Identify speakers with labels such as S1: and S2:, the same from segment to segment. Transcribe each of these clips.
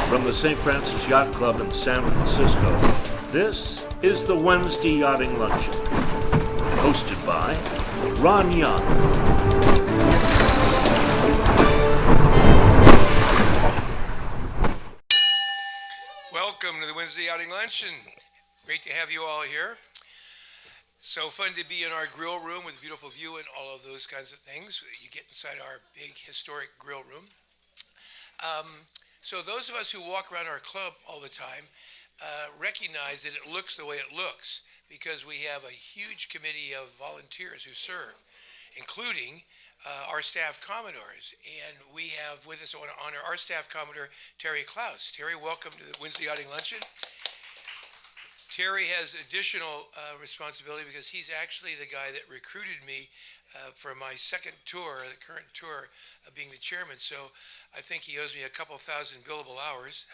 S1: From the St. Francis Yacht Club in San Francisco, this is the Wednesday Yachting Luncheon, hosted by Ron Young.
S2: Welcome to the Wednesday Yachting Luncheon. Great to have you all here. So fun to be in our grill room with a beautiful view and all of those kinds of things. You get inside our big historic grill room. So those of us who walk around our club all the time recognize that it looks the way it looks because we have a huge committee of volunteers who serve, including our staff Commodores. And we have with us, I want to honor our staff Commodore, Terry Klaus. Terry, welcome to the Wednesday Yachting Luncheon. Terry has additional responsibility because he's actually the guy that recruited me for my second tour, the current tour, being the chairman. So I think he owes me a couple thousand billable hours.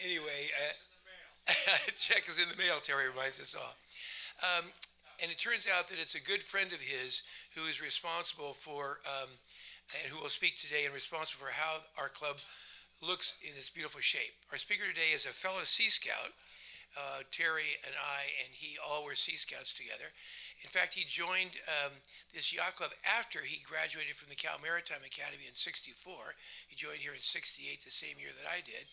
S2: Anyway, check is in the mail, Terry reminds us all. And it turns out that it's a good friend of his who is responsible for, and who will speak today, and responsible for how our club looks in its beautiful shape. Our speaker today is a fellow Sea Scout. Terry and I and he all were Sea Scouts together. In fact, he joined this yacht club after he graduated from the Cal Maritime Academy in '64. He joined here in '68, the same year that I did.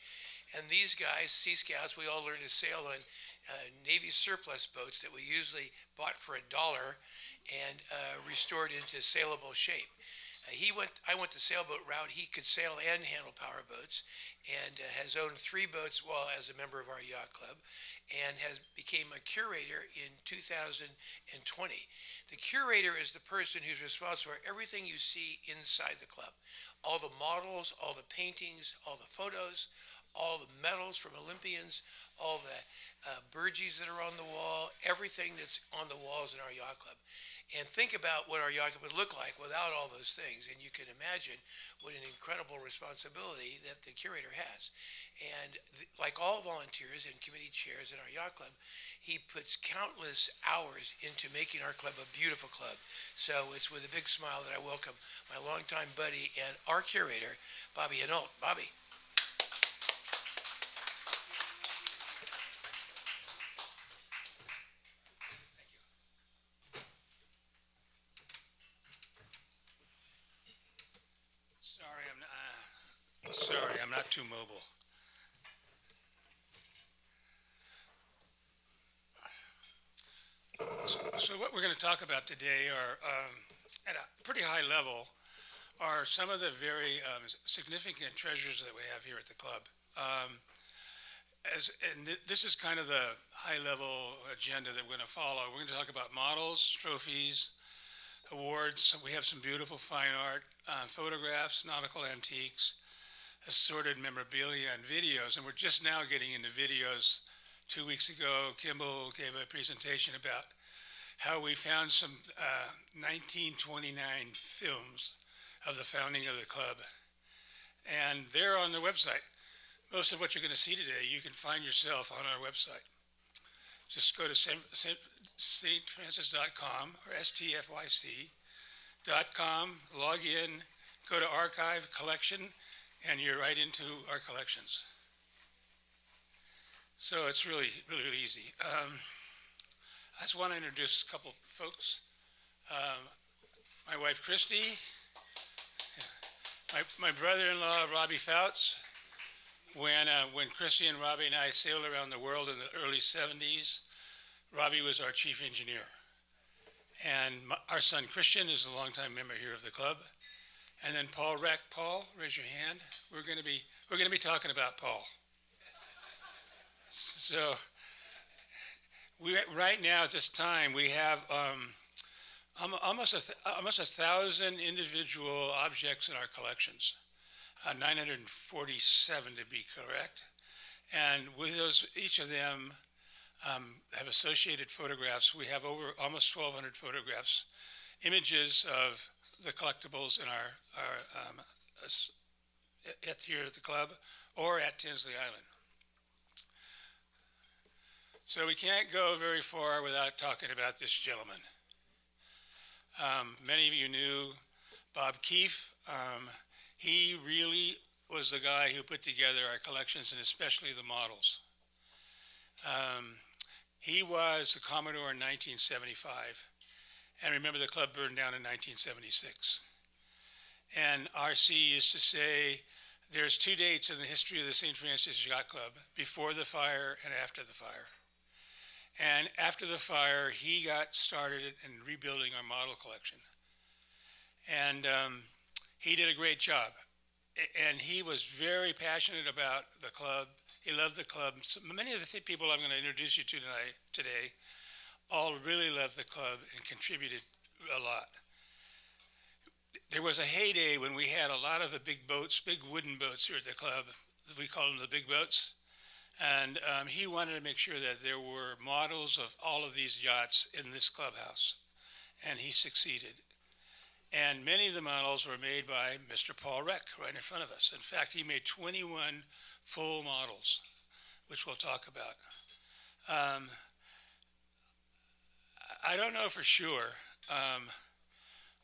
S2: And these guys, Sea Scouts, we all learned to sail on Navy surplus boats that we usually bought for $1 and restored into saleable shape. I went the sailboat route. He could sail and handle power boats, and has owned 3 boats while as a member of our yacht club, and became a curator in 2020. The curator is the person who's responsible for everything you see inside the club. All the models, all the paintings, all the photos, all the medals from Olympians, all the burgees that are on the wall, everything that's on the walls in our yacht club. And think about what our yacht club would look like without all those things. And you can imagine what an incredible responsibility that the curator has. And like all volunteers and committee chairs in our yacht club, he puts countless hours into making our club a beautiful club. So it's with a big smile that I welcome my longtime buddy and our curator, Bobby Hanelt. Bobby.
S3: Sorry, I'm not too mobile. So what we're going to talk about today are, at a pretty high level, are some of the very significant treasures that we have here at the club. This is kind of the high-level agenda that we're going to follow. We're going to talk about models, trophies, awards. We have some beautiful fine art, photographs, nautical antiques, assorted memorabilia and videos, and we're just now getting into videos. 2 weeks ago, Kimball gave a presentation about how we found some 1929 films of the founding of the club, and they're on the website. Most of what you're going to see today, you can find yourself on our website. Just go to stfrancis.com or stfyc.com, log in, go to archive, collection, and you're right into our collections. So it's really, really, really easy. I just want to introduce a couple folks. My wife, Christy. My brother-in-law, Robbie Fouts. When Christy and Robbie and I sailed around the world in the early 70s, Robbie was our chief engineer. And our son, Christian, is a longtime member here of the club. And then Paul Reck. Paul, raise your hand. We're going to be talking about Paul. So right now at this time we have almost 1,000 individual objects in our collections, 947 to be correct. And with those, each of them have associated photographs. We have over almost 1,200 photographs, images of the collectibles in our here at the club or at Tinsley Island. So we can't go very far without talking about this gentleman. Many of you knew Bob Keefe. He really was the guy who put together our collections and especially the models. Um, he was the Commodore in 1975, and remember the club burned down in 1976. And RC used to say there's two dates in the history of the St. Francis Yacht Club, before the fire and after the fire. And after the fire, he got started in rebuilding our model collection. And he did a great job. And he was very passionate about the club. He loved the club. So many of the people I'm going to introduce you to today all really loved the club and contributed a lot. There was a heyday when we had a lot of the big boats, big wooden boats here at the club. We call them the big boats. And he wanted to make sure that there were models of all of these yachts in this clubhouse. And he succeeded. And many of the models were made by Mr. Paul Reck right in front of us. In fact, he made 21 full models, which we'll talk about. I don't know for sure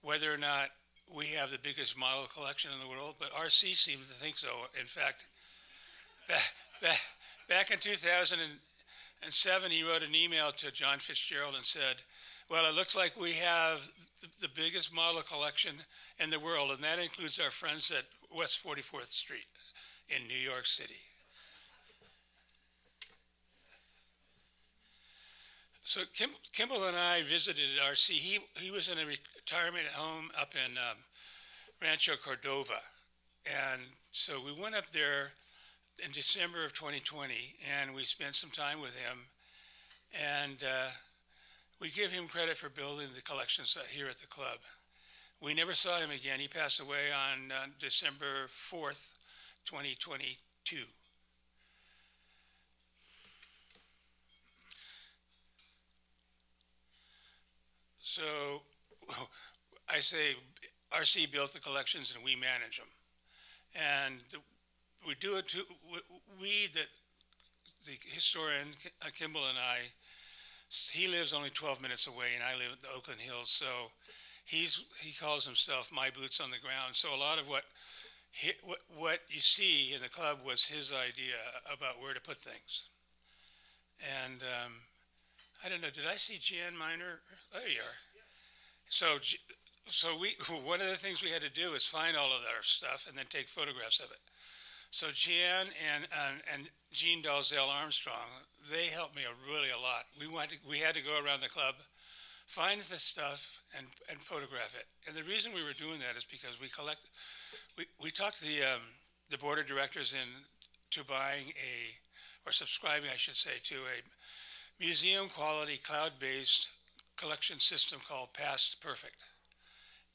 S3: whether or not we have the biggest model collection in the world, but RC seems to think so. In fact, back in 2007, he wrote an email to John Fitzgerald and said, well, it looks like we have the biggest model collection in the world, and that includes our friends at West 44th Street in New York City. So Kimball and I visited RC. He was in a retirement home up in Rancho Cordova. And so we went up there in December of 2020, and we spent some time with him. And we give him credit for building the collections here at the club. We never saw him again. He passed away on December 4th, 2022. So I say RC built the collections and we manage them. And we do it to, the historian, Kimball and I, he lives only 12 minutes away and I live in the Oakland Hills. So he calls himself my boots on the ground. So a lot of what you see in the club was his idea about where to put things. And I don't know, did I see Jan Miner? There you are. So one of the things we had to do is find all of our stuff and then take photographs of it. So Jan and Jean Dalzell Armstrong, they helped me really a lot. We had to go around the club, find the stuff, and photograph it. And the reason we were doing that is because we talked the board of directors into buying or subscribing, I should say, to a museum quality cloud-based collection system called Past Perfect.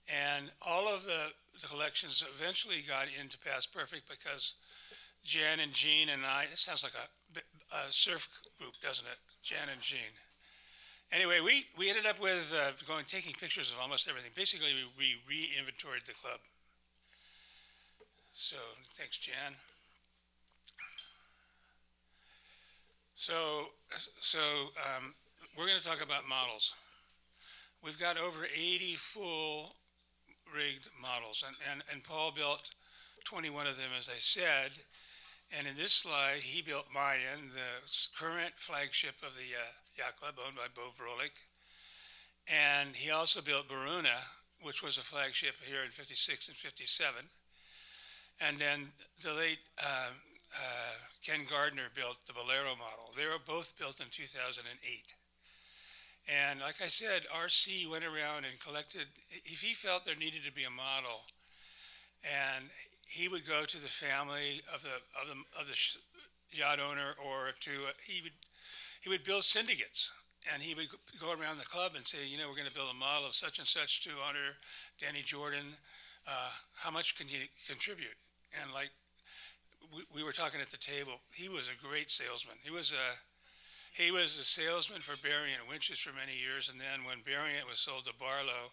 S3: And all of the collections eventually got into Past Perfect because Jan and Jean and I, it sounds like a surf group, doesn't it? Jan and Jean. Anyway, we ended up with taking pictures of almost everything. Basically, we re-inventoried the club. So, thanks, Jan. So we're going to talk about models. We've got over 80 full rigged models, and Paul built 21 of them, as I said. And in this slide, he built Mayan, the current flagship of the yacht club owned by Bo Vrolik. And he also built Baruna, which was a flagship here in 56 and 57. And then the late Ken Gardner built the Bolero model. They were both built in 2008. And like I said, RC went around and collected, if he felt there needed to be a model, and he would go to the family of the yacht owner, or he would build syndicates, and he would go around the club and say, we're going to build a model of such and such to honor Danny Jordan. How much can you contribute? And like we were talking at the table, he was a great salesman. He was a salesman for Berrient Winches for many years, and then when Berrient was sold to Barlow,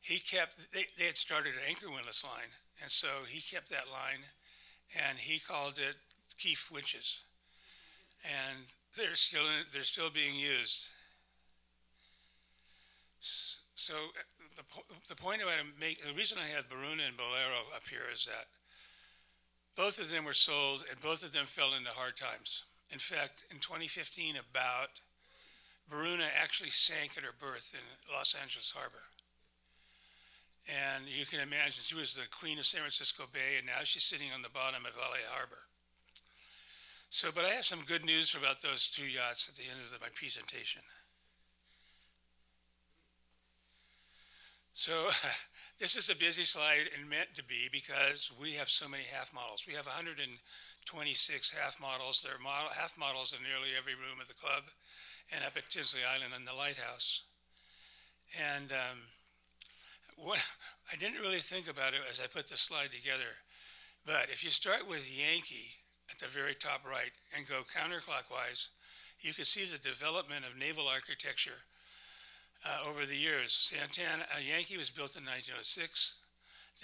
S3: they had started an anchor windlass line, and so he kept that line, and he called it Keefe Winches, and they're still being used. So the point the reason I have Baruna and Bolero up here is that Both of them were sold, and both of them fell into hard times. In fact, in 2015, about Baruna actually sank at her berth in Los Angeles Harbor. And you can imagine, she was the queen of San Francisco Bay, and now she's sitting on the bottom of LA Harbor. So, but I have some good news about those two yachts at the end of my presentation. So, this is a busy slide and meant to be because we have so many half models. We have 126 half models. There are half models in nearly every room of the club and up at Tinsley Island in the lighthouse. And I didn't really think about it as I put this slide together, but if you start with Yankee at the very top right and go counterclockwise, you can see the development of naval architecture over the years. Yankee was built in 1906,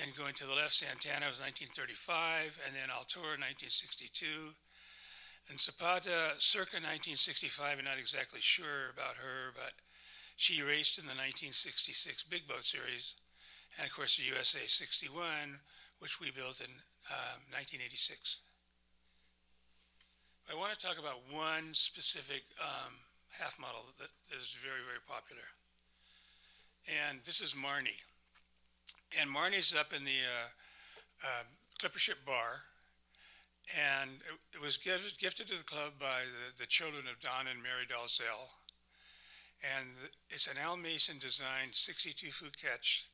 S3: then going to the left, Santana was 1935, and then Altura 1962, and Zapata circa 1965. I'm not exactly sure about her, but she raced in the 1966 Big Boat Series, and of course the USA 61, which we built in 1986. I want to talk about one specific half model that is very, very popular. And this is Marnie. And Marnie's up in the Clipper Ship Bar. And it was gifted to the club by the children of Don and Mary Dalzell. And it's an Al Mason designed 62-foot ketch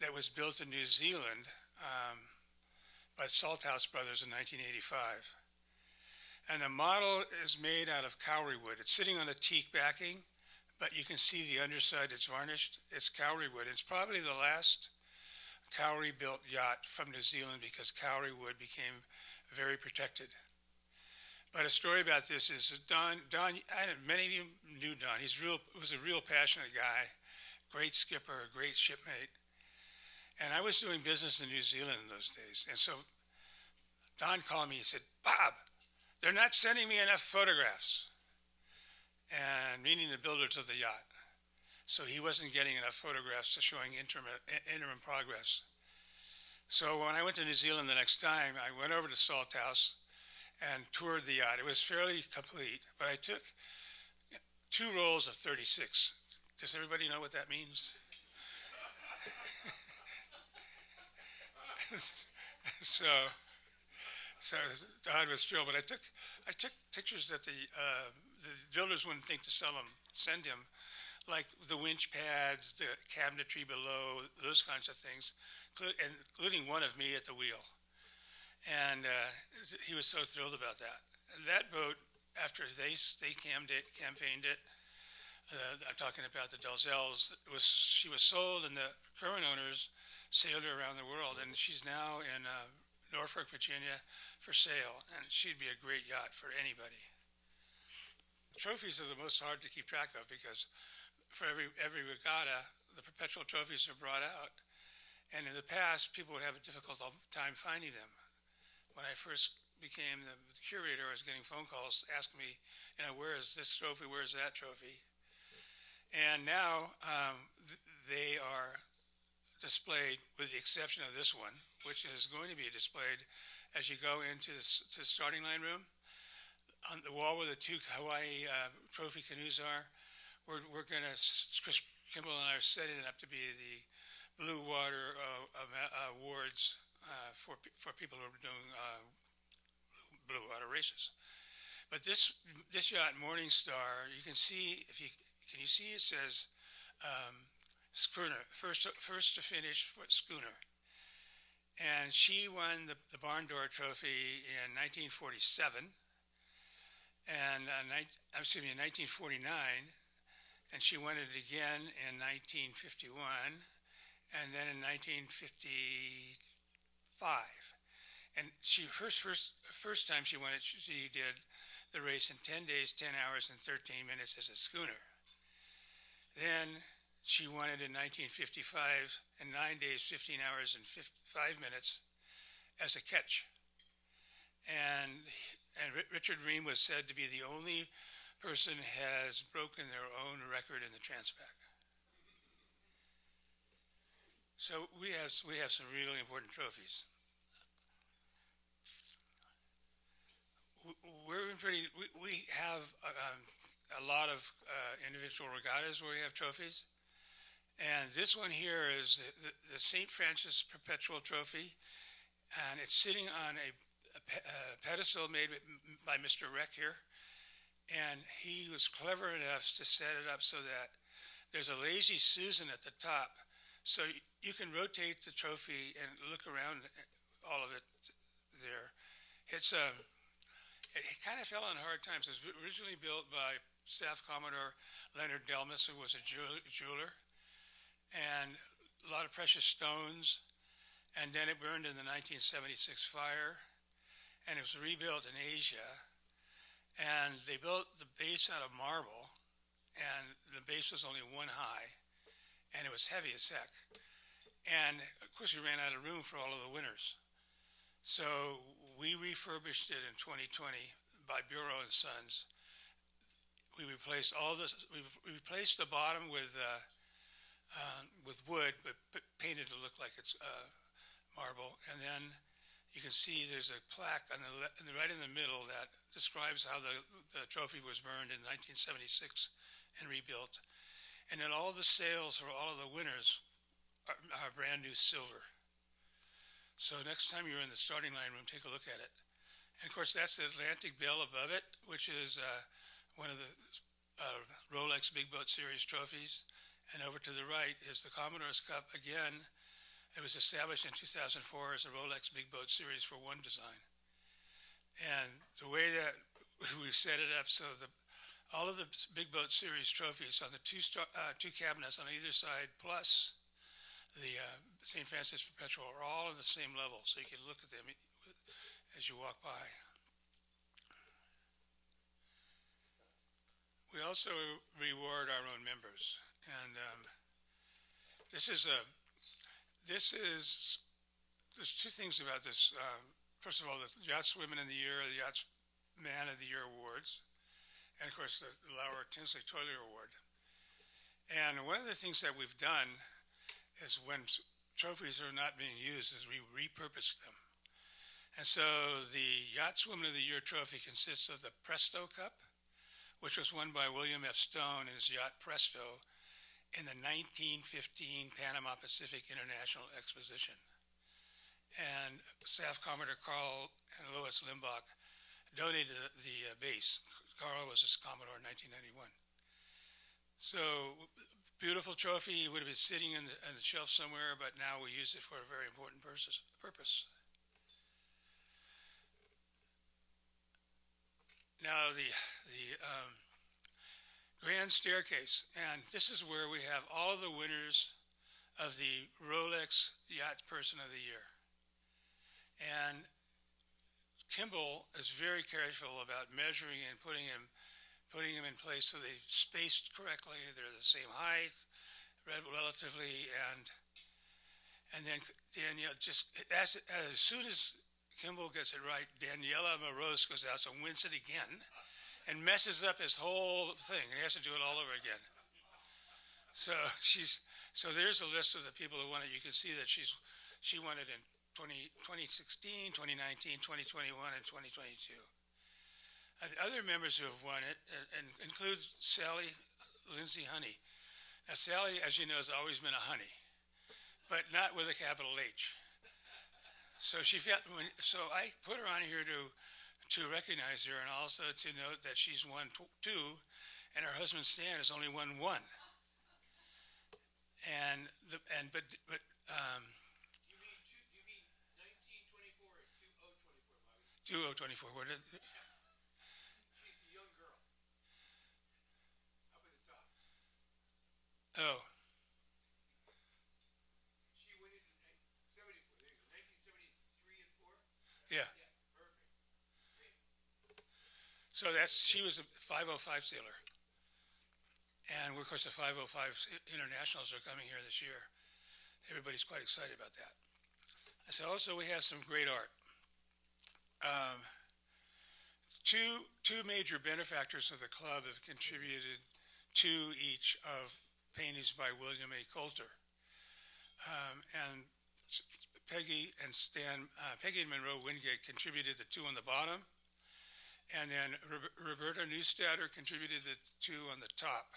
S3: that was built in New Zealand by Salthouse Brothers in 1985. And the model is made out of cowrie wood. It's sitting on a teak backing, but you can see the underside, it's varnished. It's cowrie wood. It's probably the last cowrie-built yacht from New Zealand because cowrie wood became very protected. But a story about this is that Don, many of you knew Don. He was a real passionate guy, great skipper, a great shipmate. And I was doing business in New Zealand in those days. And so Don called me and said, "Bob, they're not sending me enough photographs," and meaning the builders of the yacht. So he wasn't getting enough photographs showing interim progress. So when I went to New Zealand the next time, I went over to Salthouse and toured the yacht. It was fairly complete, but I took 2 rolls of 36. Does everybody know what that means? So Don was thrilled, but I took pictures that the builders wouldn't think to send him, like the winch pads, the cabinetry below, those kinds of things, including one of me at the wheel. And he was so thrilled about that. That boat, after they campaigned it, I'm talking about the Dalzells, she was sold, and the current owners sailed her around the world, and she's now in Norfolk, Virginia for sale, and she'd be a great yacht for anybody. Trophies are the most hard to keep track of because for every regatta, the perpetual trophies are brought out, and in the past, people would have a difficult time finding them. When I first became the curator, I was getting phone calls asking me, where is this trophy, where is that trophy? And now they are displayed, with the exception of this one, which is going to be displayed as you go into the starting line room. On the wall where the 2 Hawaii trophy canoes are, we're going to, Chris Kimball and I are setting it up to be the Blue Water Awards for people who are doing blue water races. But this yacht, Morningstar, you can see, can you see it says schooner, first to finish schooner. And she won the Barn Door Trophy in 1947, and in 1949, and she won it again in 1951, and then in 1955. And first time she won it, she did the race in 10 days, 10 hours, and 13 minutes as a schooner. Then she won it in 1955 in 9 days, 15 hours, and 5 minutes as a catch. And Richard Ream was said to be the only person has broken their own record in the Transpac. So we have some really important trophies. we have a lot of individual regattas where we have trophies. And this one here is the St. Francis Perpetual Trophy, and it's sitting on a pedestal made by Mr. Reck here. And he was clever enough to set it up so that there's a lazy Susan at the top, so you can rotate the trophy and look around all of it there. It kind of fell on hard times. It was originally built by Staff Commodore Leonard Delmas, who was a jeweler, and a lot of precious stones. And then it burned in the 1976 fire, and it was rebuilt in Asia. And they built the base out of marble, and the base was only one high, and it was heavy as heck. And of course, we ran out of room for all of the winners. So we refurbished it in 2020 by Bureau and Sons. We replaced all this. We replaced the bottom with wood, but painted to look like it's marble. And then you can see there's a plaque on right in the middle that describes how the trophy was burned in 1976 and rebuilt. And then all the sales for all of the winners are brand new silver. So next time you're in the starting line room, take a look at it. And of course, that's the Atlantic Bell above it, which is one of the Rolex Big Boat Series trophies. And over to the right is the Commodore's Cup. Again, it was established in 2004 as a Rolex Big Boat Series for one design. And the way that we set it up, so all of the Big Boat Series trophies on the two cabinets on either side, plus the St. Francis Perpetual, are all on the same level, so you can look at them as you walk by. We also reward our own members, and there's two things about this. First of all, the Yacht's Women of the Year, the Yacht's Man of the Year awards, and of course the Laura Tinsley Toiler Award. And one of the things that we've done is when trophies are not being used is we repurpose them. And so the Yacht's Woman of the Year trophy consists of the Presto Cup, which was won by William F. Stone in his yacht Presto in the 1915 Panama Pacific International Exposition. And Staff Commodore Carl and Lois Limbach donated the base. Carl was a Commodore in 1991. So beautiful trophy. It would have been sitting on the shelf somewhere, but now we use it for a very important purpose. Now the grand staircase, and this is where we have all of the winners of the Rolex Yacht Person of the Year. And Kimball is very careful about measuring and putting them in place so they spaced correctly. They're the same height, relatively, and then Danielle as soon as Kimball gets it right, Daniela Morose goes out and wins it again and messes up his whole thing, and he has to do it all over again. So there's a list of the people who won it. You can see that she won it in 2016, 2019, 2021, and 2022. Other members who have won it include Sally Lindsay Honey. Now, Sally, as you know, has always been a honey, but not with a capital H. So I put her on here to recognize her, and also to note that she's won two, and her husband Stan has only won one. But
S2: You mean 1924 or 2024, Bobby?
S3: 2024. What did?
S2: She's the young girl up at the top.
S3: Oh.
S2: She won it in 74. There you go. 1973 and 4.
S3: Yeah.
S2: Perfect. Great.
S3: So she was a 505 sailor. And of course the 505 internationals are coming here this year. Everybody's quite excited about that. So also we have some great art. Two major benefactors of the club have contributed to each of paintings by William A. Coulter. And Peggy and Monroe Wingate contributed the two on the bottom. And then Roberta Neustadter contributed the two on the top.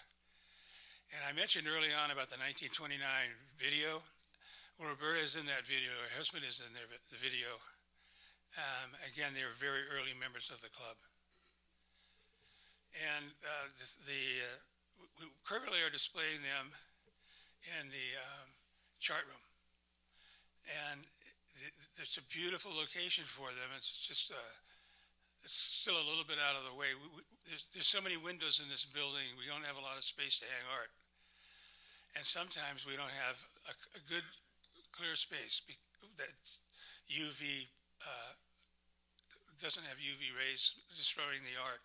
S3: And I mentioned early on about the 1929 video. Well, Roberta is in that video. Her husband is in the video. Again, they were very early members of the club. And we currently are displaying them in the chart room. And it's a beautiful location for them. It's just it's still a little bit out of the way. There's so many windows in this building. We don't have a lot of space to hang art. And sometimes we don't have a good clear space that's UV, doesn't have UV rays destroying the art.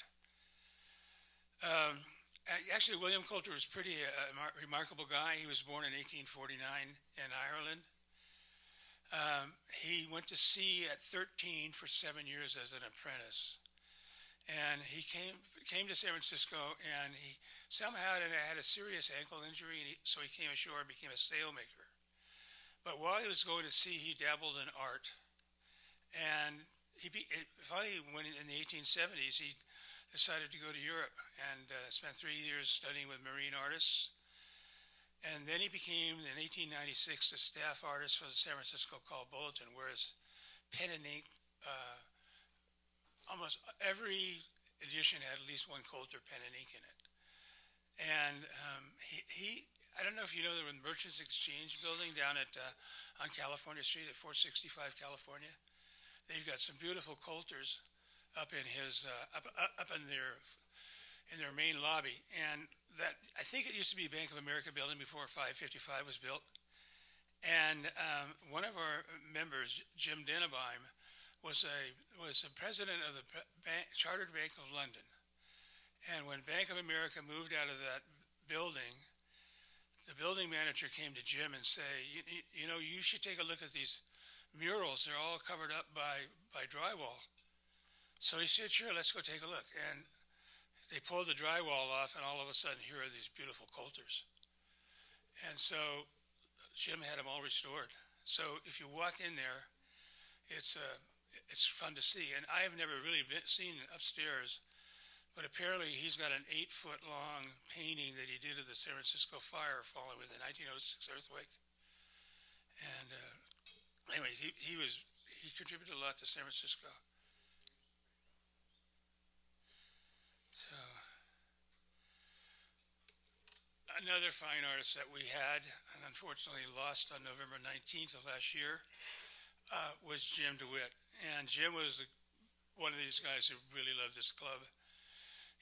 S3: Actually, William Coulter was pretty remarkable guy. He was born in 1849 in Ireland. He went to sea at 13 for 7 years as an apprentice. And he came to San Francisco, and he somehow had a serious ankle injury, and so he came ashore and became a sailmaker. But while he was going to sea, he dabbled in art. And finally, when in the 1870s, he decided to go to Europe and spent 3 years studying with marine artists. And then he became, in 1896, the staff artist for the San Francisco Call Bulletin, where his pen and ink, almost every edition had at least one Coulter pen and ink in it. And I don't know if you know the Merchants Exchange building down on California Street at 465 California. They've got some beautiful Coulters up in their main lobby. And that, I think it used to be Bank of America building before 555 was built. And one of our members, Jim Dennebeim, was the president of the Chartered Bank of London. And when Bank of America moved out of that building, the building manager came to Jim and say, you know, you should take a look at these murals. They're all covered up by drywall. So he said, sure, let's go take a look. And they pulled the drywall off, and all of a sudden, here are these beautiful Coulters. And so Jim had them all restored. So if you walk in there, it's fun to see. And I've never really seen upstairs, but apparently he's got an 8-foot-long painting that he did of the San Francisco fire following the 1906 earthquake. And anyway, he contributed a lot to San Francisco. So another fine artist that we had, and unfortunately lost on November 19th of last year, was Jim DeWitt. And Jim was one of these guys who really loved this club.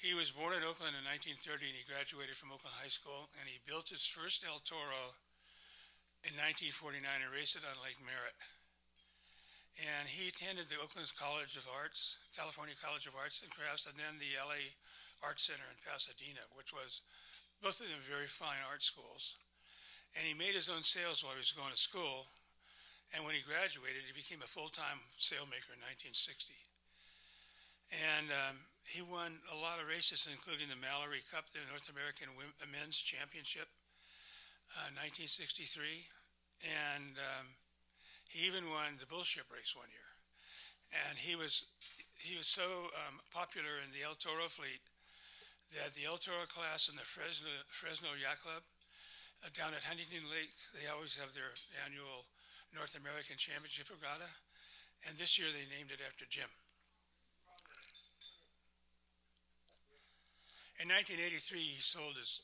S3: He was born in Oakland in 1930, and he graduated from Oakland High School, and he built his first El Toro in 1949 and raced it on Lake Merritt. And he attended the Oakland College of Arts, California College of Arts and Crafts, and then the LA Art Center in Pasadena, which was both of them very fine art schools. And he made his own sales while he was going to school. And when he graduated, he became a full-time sailmaker in 1960. And he won a lot of races, including the Mallory Cup, the North American Men's Championship, 1963. And he even won the bullship race one year. And he was so popular in the El Toro fleet that the El Toro class in the Fresno Yacht Club down at Huntington Lake, they always have their annual North American Championship Regatta, and this year they named it after Jim. In 1983, he sold his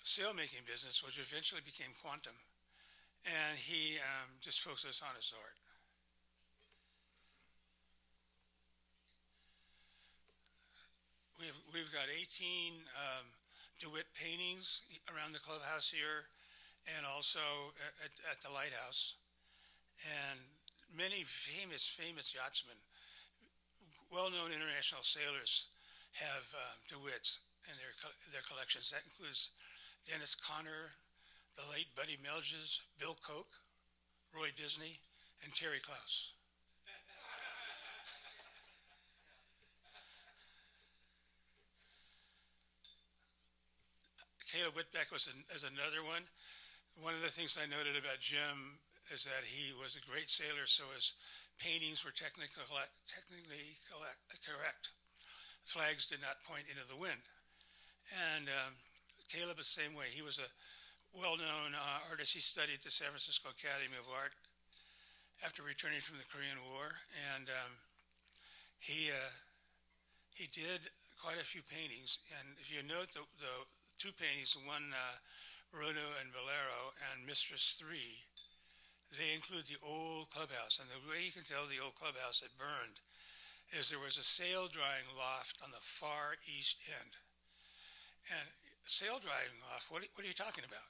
S3: sailmaking business, which eventually became Quantum, and he just focused on his art. We've got 18 DeWitt paintings around the clubhouse here, and also at the lighthouse, and many famous yachtsmen, well-known international sailors have DeWitts in their collections. That includes Dennis Conner, the late Buddy Melges, Bill Koch, Roy Disney, and Terry Klaus. Caleb Whitbeck is another one. One of the things I noted about Jim is that he was a great sailor, so his paintings were technically correct. Flags did not point into the wind. And Caleb the same way. He was a well-known artist. He studied at the San Francisco Academy of Art after returning from the Korean War, and he did quite a few paintings. And if you note the two paintings, one Bruno and Valero and Mistress 3, they include the old clubhouse. And the way you can tell the old clubhouse had burned is there was a sail drying loft on the far east end. And sail drying loft, what are you talking about?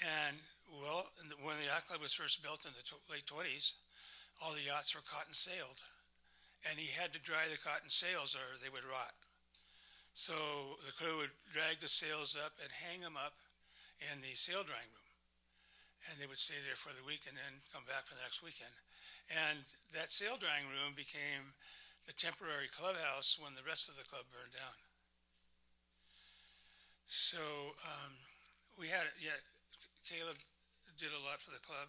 S3: And, well, when the yacht club was first built in the late 20s, all the yachts were cotton sailed. And he had to dry the cotton sails or they would rot. So the crew would drag the sails up and hang them up in the sail drying room. And they would stay there for the week and then come back for the next weekend. And that sail drying room became the temporary clubhouse when the rest of the club burned down. So we had, Caleb did a lot for the club.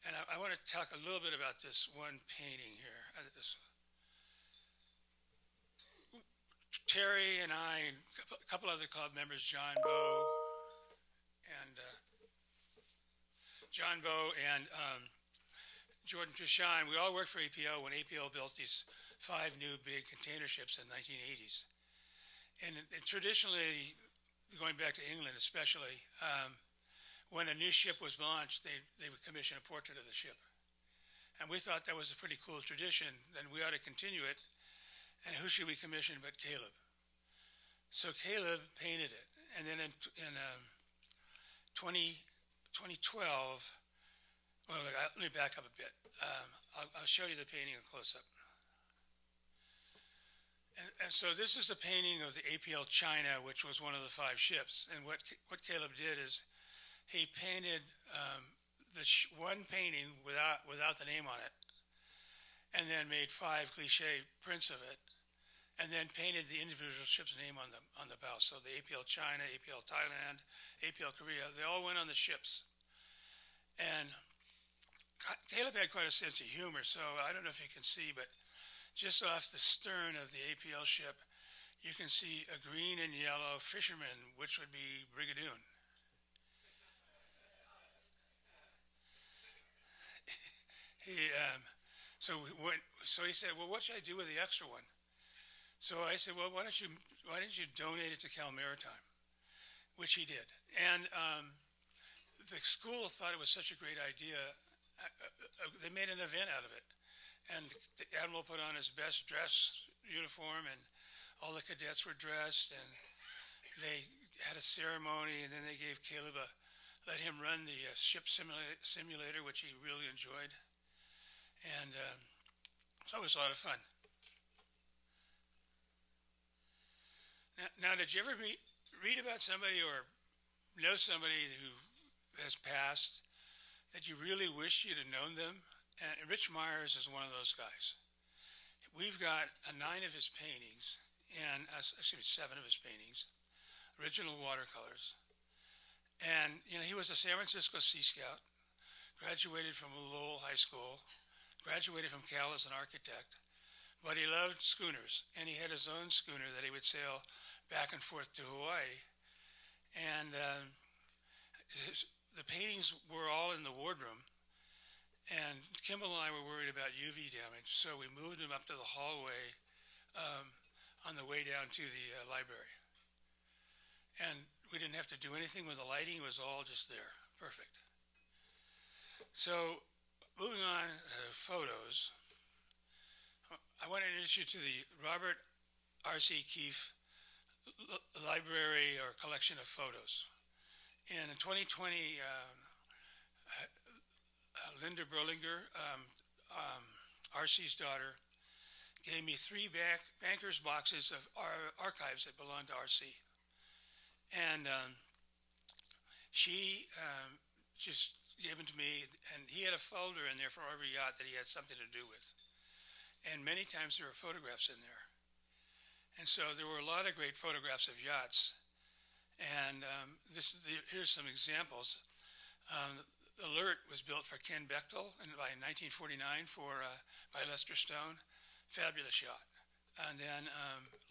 S3: And I want to talk a little bit about this one painting here. Terry and I, and a couple other club members, John Bowe and Jordan Trishon, we all worked for APO when APO built these 5 new big container ships in the 1980s. And traditionally, going back to England especially, when a new ship was launched, they would commission a portrait of the ship. And we thought that was a pretty cool tradition, and we ought to continue it. And who should we commission but Caleb? So Caleb painted it. And then in 2012, well, let me back up a bit. I'll show you the painting in close-up. And so this is a painting of the APL China, which was one of the 5 ships. And what Caleb did is he painted one painting without the name on it, and then made 5 cliche prints of it, and then painted the individual ship's name on the bow. So the APL China, APL Thailand, APL Korea, they all went on the ships. And Caleb had quite a sense of humor, so I don't know if you can see, but just off the stern of the APL ship, you can see a green and yellow fisherman, which would be Brigadoon. So he said, well, what should I do with the extra one? So I said, well, why don't you donate it to Cal Maritime, which he did. And the school thought it was such a great idea. They made an event out of it. And the admiral put on his best dress uniform, and all the cadets were dressed, and they had a ceremony, and then they gave Caleb let him run the ship simulator, which he really enjoyed. And so it was a lot of fun. Now, did you ever read about somebody or know somebody who has passed that you really wish you'd have known them? And Rich Myers is one of those guys. We've got 9 of his paintings, and 7 of his paintings, original watercolors. And, he was a San Francisco Sea Scout, graduated from Lowell High School, graduated from Cal as an architect, but he loved schooners, and he had his own schooner that he would sail back and forth to Hawaii. And the paintings were all in the wardroom. And Kimball and I were worried about UV damage, so we moved him up to the hallway on the way down to the library. And we didn't have to do anything with the lighting. It was all just there. Perfect. So moving on to photos, I want to introduce you to the Robert R.C. Keefe Library or Collection of Photos. And in 2020, Linda Berlinger, R.C.'s daughter, gave me 3 banker's boxes of archives that belonged to R.C. And she just gave them to me, and he had a folder in there for every yacht that he had something to do with. And many times there were photographs in there. And so there were a lot of great photographs of yachts. And here's some examples. Alert was built for Ken Bechtel by 1949 by Lester Stone. Fabulous yacht. And then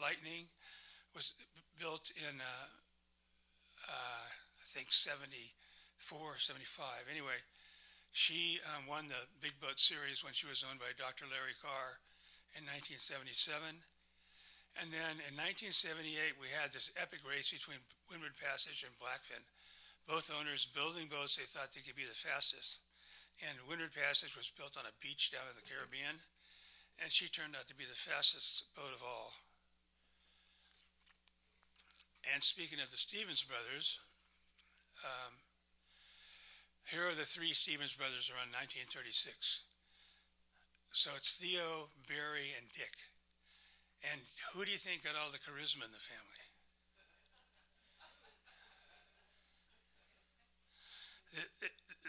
S3: Lightning was built in, I think, 74, 75. Anyway, she won the Big Boat Series when she was owned by Dr. Larry Carr in 1977. And then in 1978, we had this epic race between Windward Passage and Blackfin. Both owners building boats they thought they could be the fastest. And Windward Passage was built on a beach down in the Caribbean, and she turned out to be the fastest boat of all. And speaking of the Stevens brothers, here are the three Stevens brothers around 1936. So it's Theo, Barry, and Dick. And who do you think got all the charisma in the family?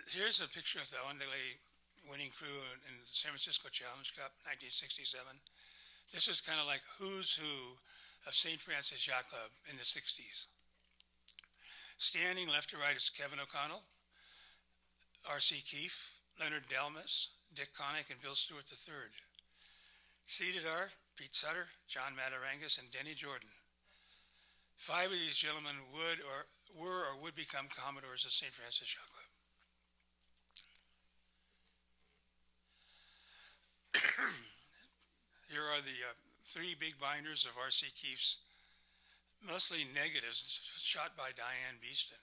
S3: Here's a picture of the Ondele winning crew in the San Francisco Challenge Cup, 1967. This is kind of like who's who of St. Francis Yacht Club in the 60s. Standing left to right is Kevin O'Connell, R.C. Keefe, Leonard Delmas, Dick Connick, and Bill Stewart III. Seated are Pete Sutter, John Matarangas, and Denny Jordan. 5 of these gentlemen were or would become Commodores of St. Francis Yacht Club. Here are the 3 big binders of R.C. Keefe's, mostly negatives, shot by Diane Beeston.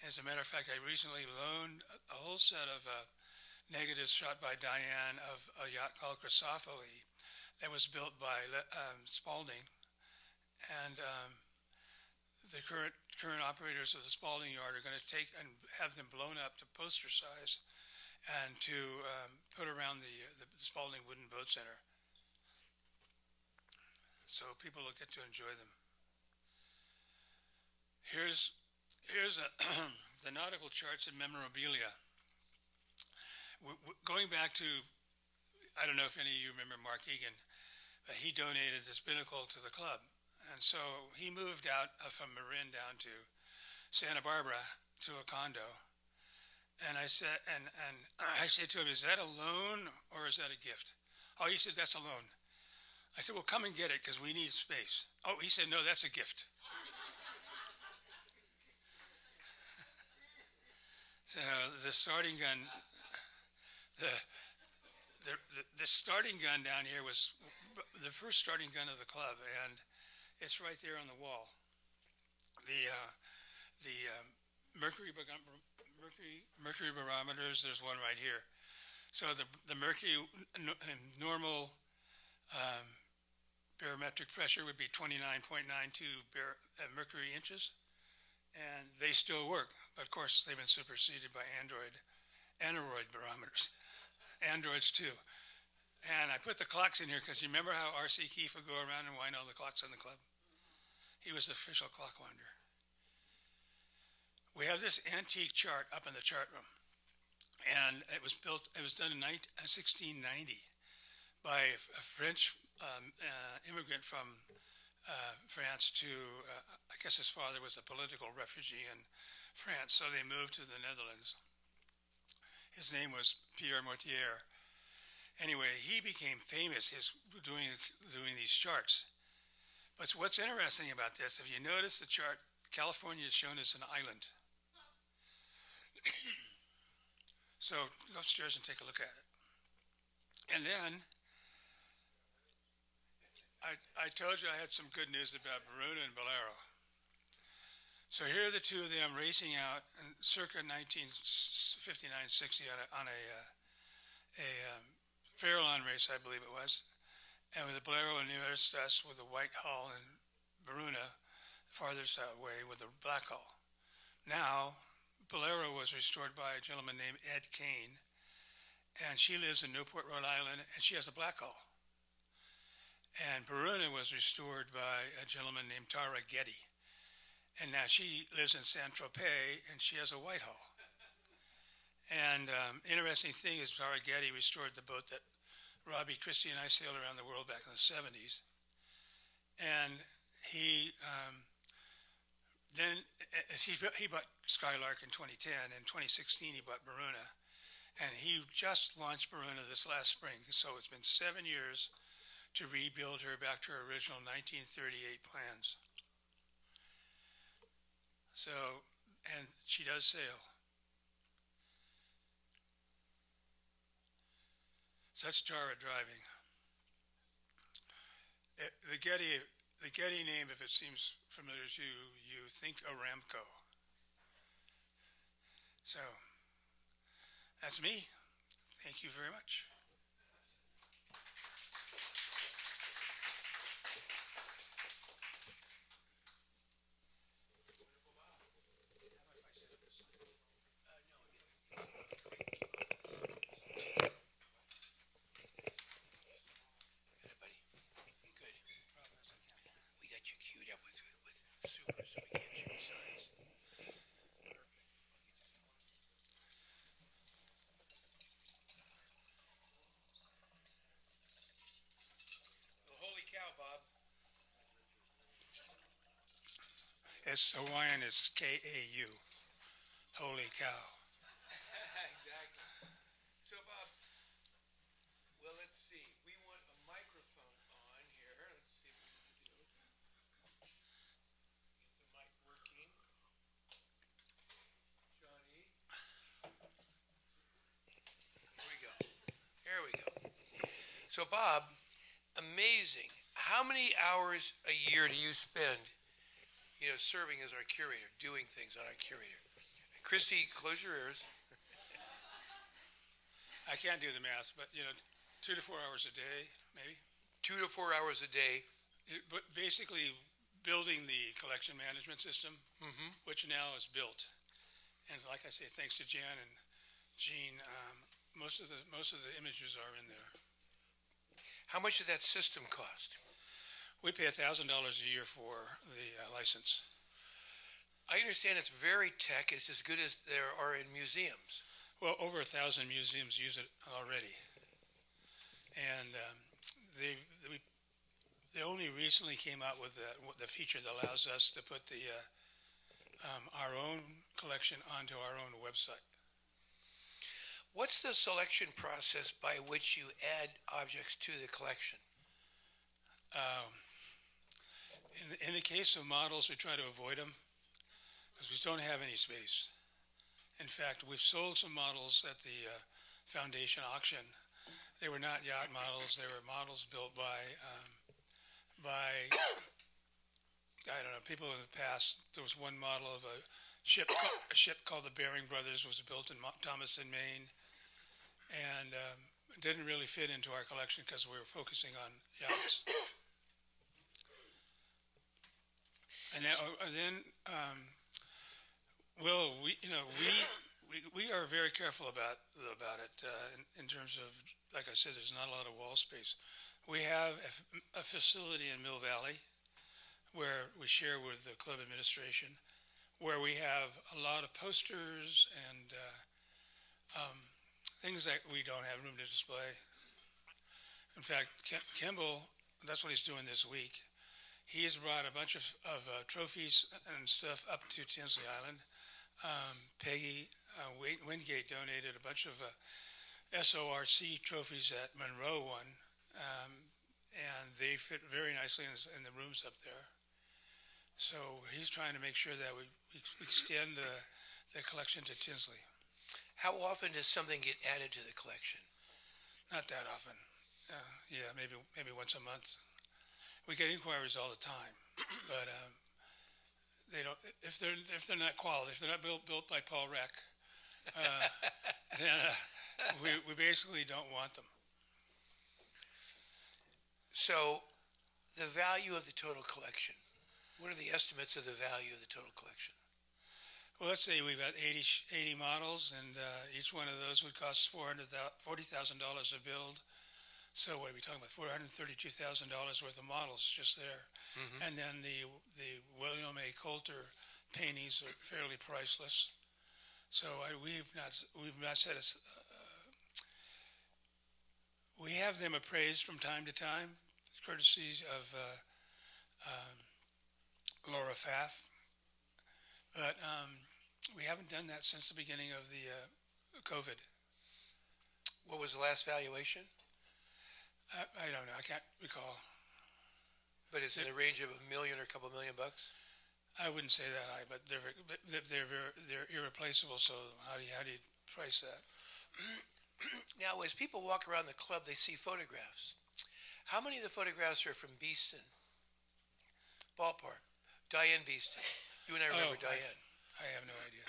S3: As a matter of fact, I recently loaned a whole set of negatives shot by Diane of a yacht called Chrysophilae that was built by Spalding. And the current operators of the Spalding Yard are going to take and have them blown up to poster size and to put around the Spalding Wooden Boat Center. So people will get to enjoy them. Here's the nautical charts and memorabilia. Going back to, I don't know if any of you remember Mark Egan, but he donated this binnacle to the club. And so he moved out from Marin down to Santa Barbara to a condo. And I said, I said to him, is that a loan or is that a gift? Oh, he said, that's a loan. I said, well, come and get it because we need space. Oh, he said, no, that's a gift. So the starting gun, the starting gun down here was the first starting gun of the club, and it's right there on the wall. The mercury barometers, there's one right here. So the mercury normal barometric pressure would be 29.92 mercury inches, and they still work. But of course, they've been superseded by aneroid barometers, Androids too. And I put the clocks in here because you remember how R.C. Keefe would go around and wind all the clocks in the club? He was the official clock winder. We have this antique chart up in the chart room, and it was done in 1690 by a French immigrant from France to, I guess his father was a political refugee in France, so they moved to the Netherlands. His name was Pierre Mortier. Anyway, he became famous doing these charts. But what's interesting about this, if you notice the chart, California is shown as an island. So go upstairs and take a look at it. And then, I told you I had some good news about Baruna and Bolero. So here are the two of them racing out in circa 1959-60 on a Farallon race, I believe it was. And with the Bolero nearest us with a white hull, and Baruna farthest away with a black hull. Now, Bolero was restored by a gentleman named Ed Kane, and she lives in Newport, Rhode Island, and she has a black hull. And Baruna was restored by a gentleman named Tara Getty, and now she lives in Saint-Tropez, and she has a white hull. And interesting thing is Tara Getty restored the boat that Robbie Christie and I sailed around the world back in the 70s. And he then he bought Skylark in 2010. In 2016, he bought Baruna, and he just launched Baruna this last spring. So it's been 7 years to rebuild her back to her original 1938 plans. So, and she does sail. So that's Tara driving. The Getty name, if it seems familiar to you, you think Aramco. So that's me. Thank you very much.
S2: Bob.
S3: It's Hawaiian is K-A-U. Holy cow.
S2: Exactly. So, Bob, well, let's see. We want a microphone on here. Let's see what we can do. Get the mic working. Johnny. Here we go. Here we go. So, Bob, amazing. How many hours a year do you spend, serving as our curator, doing things on our curator? Christy, close your ears.
S3: I can't do the math, but 2 to 4 hours a day, maybe.
S2: 2 to 4 hours a day.
S3: But basically, building the collection management system, which now is built, and like I say, thanks to Jan and Jean, most of the images are in there.
S2: How much did that system cost?
S3: We pay $1,000 a year for the license.
S2: I understand it's very tech. It's as good as there are in museums.
S3: Well, over 1,000 museums use it already, and they only recently came out with the feature that allows us to put our own collection onto our own website.
S2: What's the selection process by which you add objects to the collection?
S3: In the case of models, we try to avoid them because we don't have any space. In fact, we've sold some models at the foundation auction. They were not yacht models. They were models built by I don't know, people in the past. There was one model of a ship called the Bering Brothers, was built in Thomaston, Maine, and it didn't really fit into our collection because we were focusing on yachts. And then, Will, we are very careful about it in terms of, like I said, there's not a lot of wall space. We have a facility in Mill Valley where we share with the club administration, where we have a lot of posters and things that we don't have room to display. In fact, Kimball, that's what he's doing this week. He has brought a bunch of trophies and stuff up to Tinsley Island. Peggy Wingate donated a bunch of SORC trophies that Monroe won, and they fit very nicely in the rooms up there. So he's trying to make sure that we extend the collection to Tinsley.
S2: How often does something get added to the collection?
S3: Not that often. Yeah, maybe once a month. We get inquiries all the time, but they don't. If they're not quality, if they're not built by Paul Reck, then we basically don't want them.
S2: So, the value of the total collection. What are the estimates of the value of the total collection?
S3: Well, let's say we've got 80 models, and each one of those would cost $40,000 to build. So what are we talking about? $432,000 worth of models just there, and then the William A. Coulter paintings are fairly priceless. So we've not set us. We have them appraised from time to time, courtesy of Laura Pfaff, But we haven't done that since the beginning of the COVID.
S2: What was the last valuation?
S3: I don't know. I can't recall.
S2: But it's in the range of $1 million or a couple $1 million bucks.
S3: I wouldn't say that high, but they're irreplaceable. So how do you price that?
S2: Now, as people walk around the club, they see photographs. How many of the photographs are from Beeston? Ballpark. Diane Beeston. You and I remember Diane.
S3: I have no idea.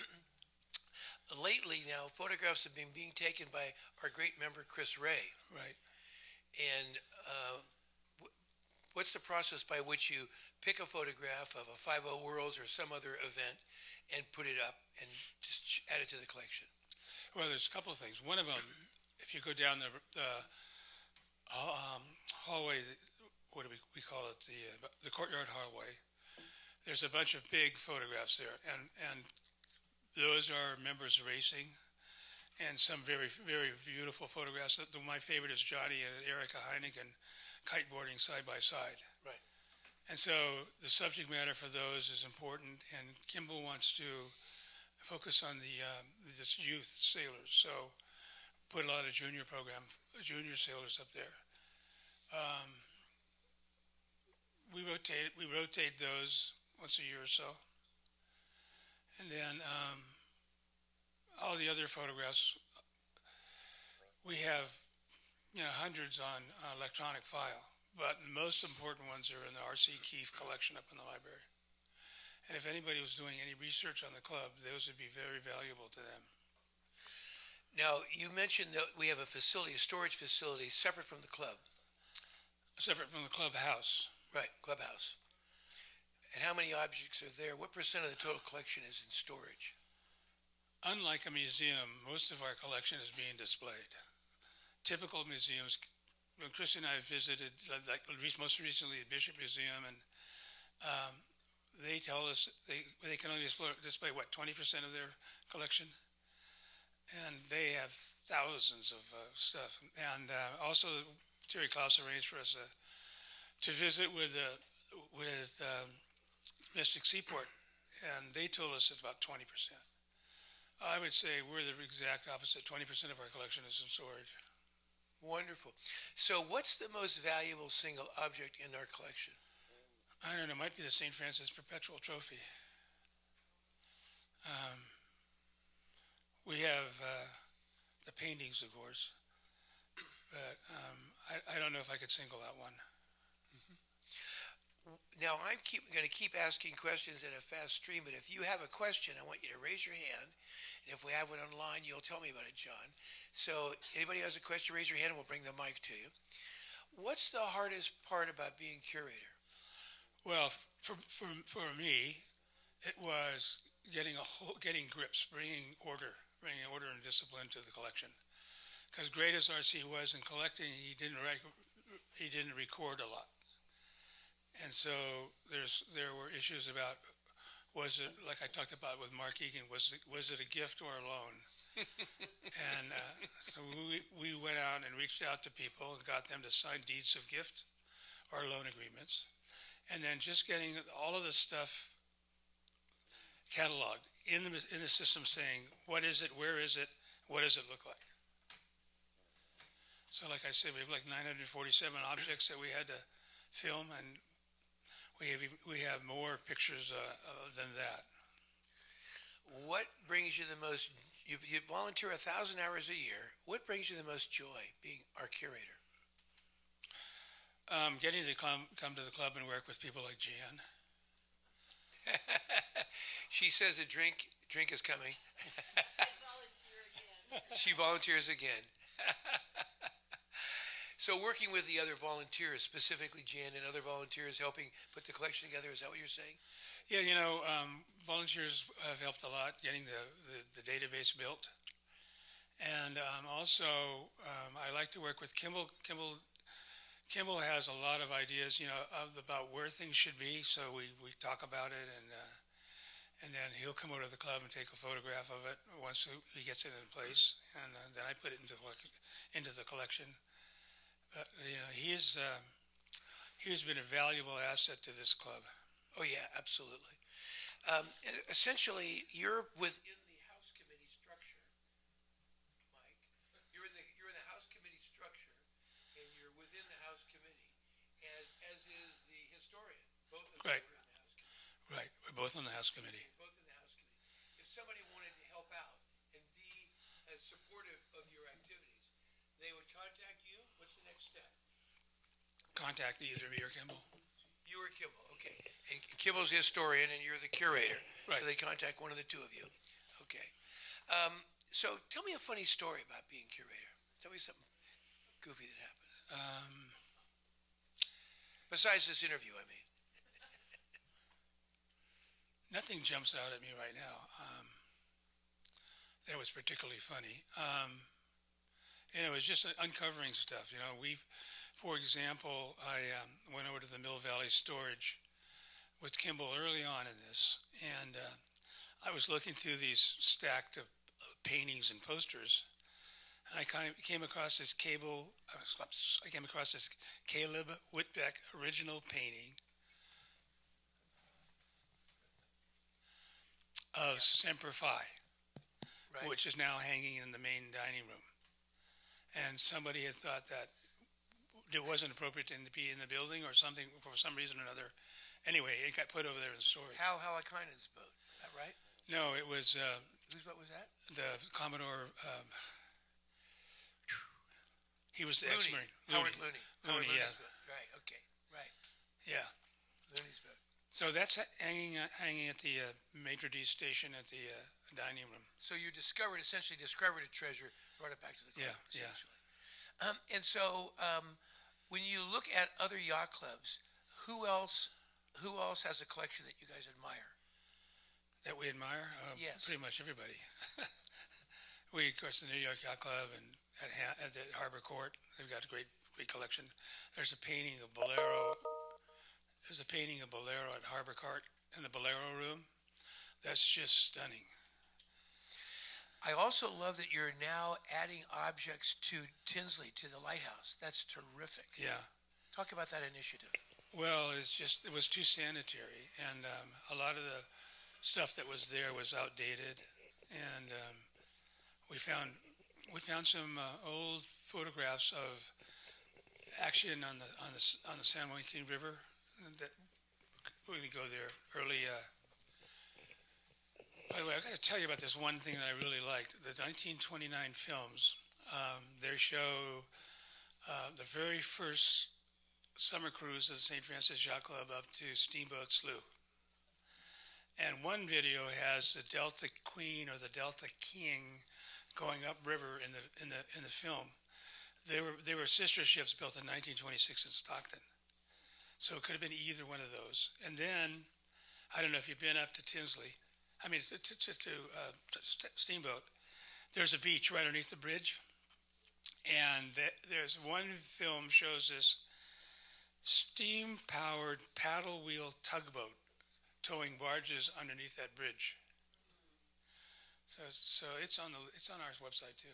S2: Lately now, photographs have been being taken by our great member, Chris Ray.
S3: Right.
S2: And what's the process by which you pick a photograph of a 50 Worlds or some other event and put it up and just add it to the collection?
S3: Well, there's a couple of things. One of them, if you go down the hallway, what do we call it? The courtyard hallway. There's a bunch of big photographs there, and those are members racing, and some very, very beautiful photographs. My favorite is Johnny and Erica Heineken kiteboarding side by side.
S2: Right.
S3: And so the subject matter for those is important, and Kimball wants to focus on this youth sailors. So put a lot of junior sailors up there. We rotate those once a year or so, and then all the other photographs we have, hundreds on electronic file, but the most important ones are in the R.C. Keefe collection up in the library. And if anybody was doing any research on the club, those would be very valuable to them.
S2: Now, you mentioned that we have a storage facility separate from the club.
S3: Separate from the clubhouse.
S2: Right, clubhouse. And how many objects are there? What % of the total collection is in storage?
S3: Unlike a museum, most of our collection is being displayed. Typical museums, when Chris and I visited, like most recently the Bishop Museum, and they tell us they can only display 20% of their collection, and they have thousands of stuff. And also, Terry Klaus arranged for us to visit with Mystic Seaport, and they told us it's about 20%. I would say we're the exact opposite. 20% of our collection is in storage.
S2: Wonderful. So what's the most valuable single object in our collection?
S3: I don't know. It might be the St. Francis Perpetual Trophy. We have the paintings, of course, but I don't know if I could single out one.
S2: Now, I'm going to keep asking questions at a fast stream, but if you have a question, I want you to raise your hand. And if we have one online, you'll tell me about it, John. So anybody who has a question, raise your hand and we'll bring the mic to you. What's the hardest part about being curator?
S3: Well, for me, it was getting grips, bringing order and discipline to the collection. Because great as R.C. was in collecting, he didn't record a lot. And so there were issues about, was it, like I talked about with Mark Egan, was it a gift or a loan? And so we went out and reached out to people and got them to sign deeds of gift or loan agreements. And then just getting all of this stuff cataloged in the system, saying, what is it, where is it, what does it look like? So like I said, we have like 947 objects that we had to film, and we have more pictures than that.
S2: What brings you the most? You volunteer 1,000 hours a year. What brings you the most joy being our curator?
S3: Getting to come to the club and work with people like Jan.
S2: She says a drink is coming. She volunteers again. So working with the other volunteers, specifically Jan and other volunteers helping put the collection together, is that what you're saying?
S3: Yeah, volunteers have helped a lot getting the database built. And also, I like to work with Kimball. Kimball has a lot of ideas, about where things should be. So we talk about it, and then he'll come over to the club and take a photograph of it once he gets it in place, and then I put it into the collection. But he's been a valuable asset to this club.
S2: Oh yeah, absolutely. Essentially, you're within the House Committee structure, Mike. You're in the House Committee structure, and you're within the House Committee, as is the historian. Both of you
S3: Right.
S2: are in the House Committee.
S3: Right. We're both on the House Committee.
S2: Both in the House Committee. If somebody wanted to help out and be as supportive of your activities, they would contact you. What's the next step?
S3: Contact either me or Kimball.
S2: You or Kimball, okay. And Kimball's the historian, and you're the curator.
S3: Right.
S2: So they contact one of the two of you. Okay. So tell me a funny story about being curator. Tell me something goofy that happened. Besides this interview, I mean.
S3: Nothing jumps out at me right now. That was particularly funny. It was just uncovering stuff. For example, I went over to the Mill Valley Storage with Kimball early on in this, and I was looking through these stacked of paintings and posters, and I came across this Caleb Whitbeck original painting of Semper Fi,
S2: Right.
S3: which is now hanging in the main dining room. And somebody had thought that it wasn't appropriate to be in the building or something for some reason or another. Anyway, it got put over there in storage.
S2: Hal Halakainen's boat, is that right?
S3: No, it was
S2: Whose boat was that?
S3: the Commodore. He was the
S2: Looney.
S3: ex-Marine.
S2: Howard Looney. Howard
S3: Looney, yeah.
S2: Looney's boat. Right, okay, right.
S3: Yeah.
S2: Looney's boat.
S3: So that's hanging at the maitre d' station at the dining room.
S2: So you essentially discovered a treasure, brought it back to the club,
S3: Yeah.
S2: essentially. And so when you look at other yacht clubs, who else has a collection that you guys admire?
S3: That we admire?
S2: Yes.
S3: Pretty much everybody. We, of course, the New York Yacht Club and at the Harbor Court, they've got a great collection. There's a painting of Bolero. There's a painting of Bolero at Harbor Court in the Bolero room. That's just stunning.
S2: I also love that you're now adding objects to Tinsley, to the lighthouse. That's terrific.
S3: Yeah.
S2: Talk about that initiative.
S3: Well, it was too sanitary, and a lot of the stuff that was there was outdated, and we found some old photographs of action on the San Joaquin River. That we go there early. By the way, I got to tell you about this one thing that I really liked. The 1929 films. They show the very first summer cruise of the St. Francis Yacht Club up to Steamboat Slough. And one video has the Delta Queen or the Delta King going upriver in the film. They were sister ships built in 1926 in Stockton. So it could have been either one of those. And then, I don't know if you've been up to Tinsley. I mean, to Steamboat. There's a beach right underneath the bridge. And there's one film shows this steam-powered paddle wheel tugboat towing barges underneath that bridge. So it's on our website too.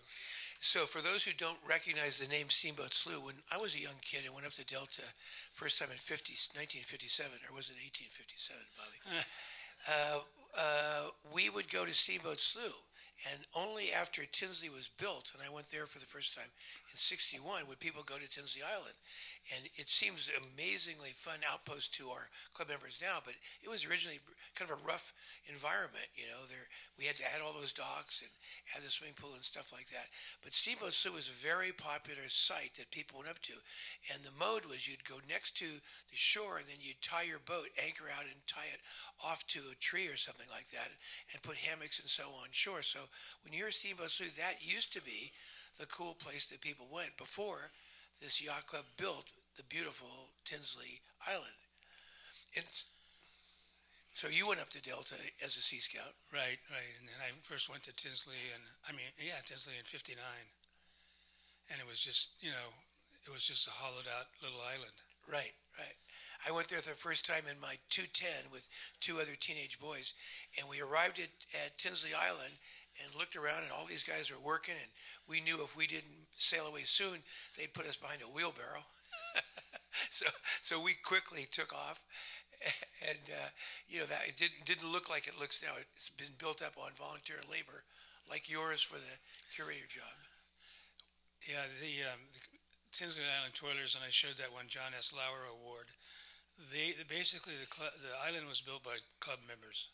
S2: So for those who don't recognize the name Steamboat Slough, when I was a young kid and went up to Delta first time in 1957, or was it 1857, Bobby? We would go to Steamboat Slough, and only after Tinsley was built, and I went there for the first time in '61, would people go to Tinsley Island. And it seems amazingly fun outpost to our club members now, but it was originally kind of a rough environment. We had to add all those docks and add the swimming pool and stuff like that. But Steamboat Slough was a very popular site that people went up to. And the mode was you'd go next to the shore, and then you'd tie your boat, anchor out, and tie it off to a tree or something like that, and put hammocks and so on shore. So when you hear Steamboat Slough, that used to be the cool place that people went before this yacht club built the beautiful Tinsley Island. So you went up to Delta as a Sea Scout.
S3: Right. And then I first went to Tinsley Tinsley in '59. And it was just, a hollowed out little island.
S2: Right. I went there the first time in my 210 with two other teenage boys, and we arrived at Tinsley Island and looked around, and all these guys were working, and we knew if we didn't sail away soon, they'd put us behind a wheelbarrow. so so we quickly took off, and that it didn't look like it looks now. It's been built up on volunteer labor, like yours for the curator job.
S3: Yeah, the Tinsley Island Toilers, and I showed that one John S. Lauer Award. Basically the island was built by club members.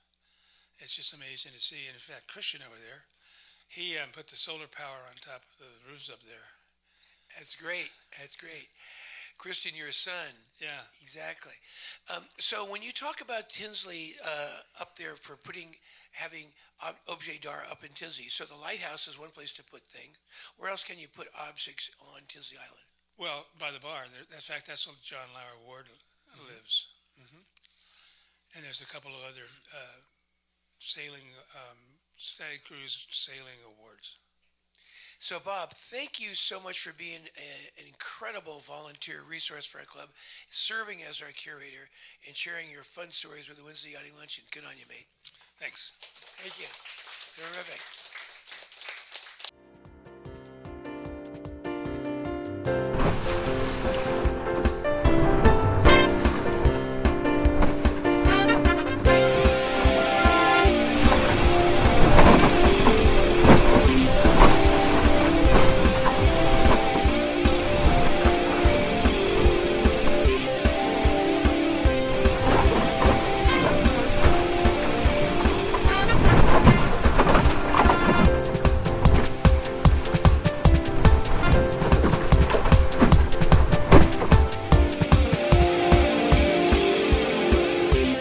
S3: It's just amazing to see. And in fact, Christian over there, he put the solar power on top of the roofs up there.
S2: That's great. That's great. Christian, your son.
S3: Yeah.
S2: Exactly. So when you talk about Tinsley up there for having objet d'art up in Tinsley, so the lighthouse is one place to put things. Where else can you put objects on Tinsley Island?
S3: Well, by the bar. In fact, that's where John Lauer Ward lives. Mm-hmm. And there's a couple of other sailing, stag cruise sailing awards.
S2: So, Bob, thank you so much for being an incredible volunteer resource for our club, serving as our curator, and sharing your fun stories with the Wednesday Yachting Luncheon. Good on you, mate.
S3: Thanks.
S2: Thank you. Terrific.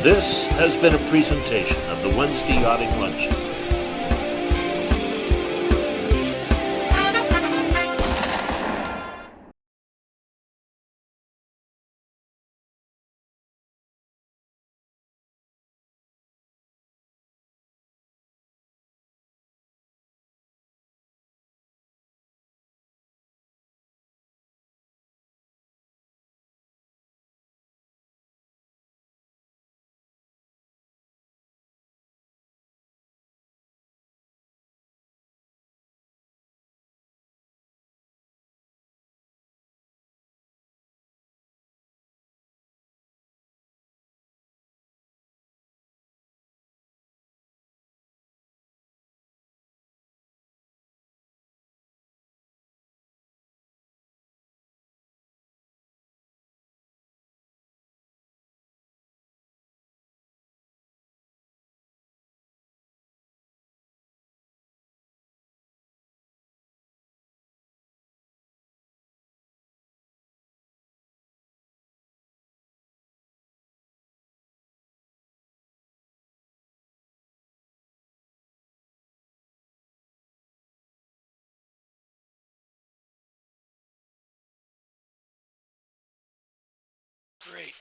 S1: This has been a presentation of the Wednesday Yachting Luncheon. Great.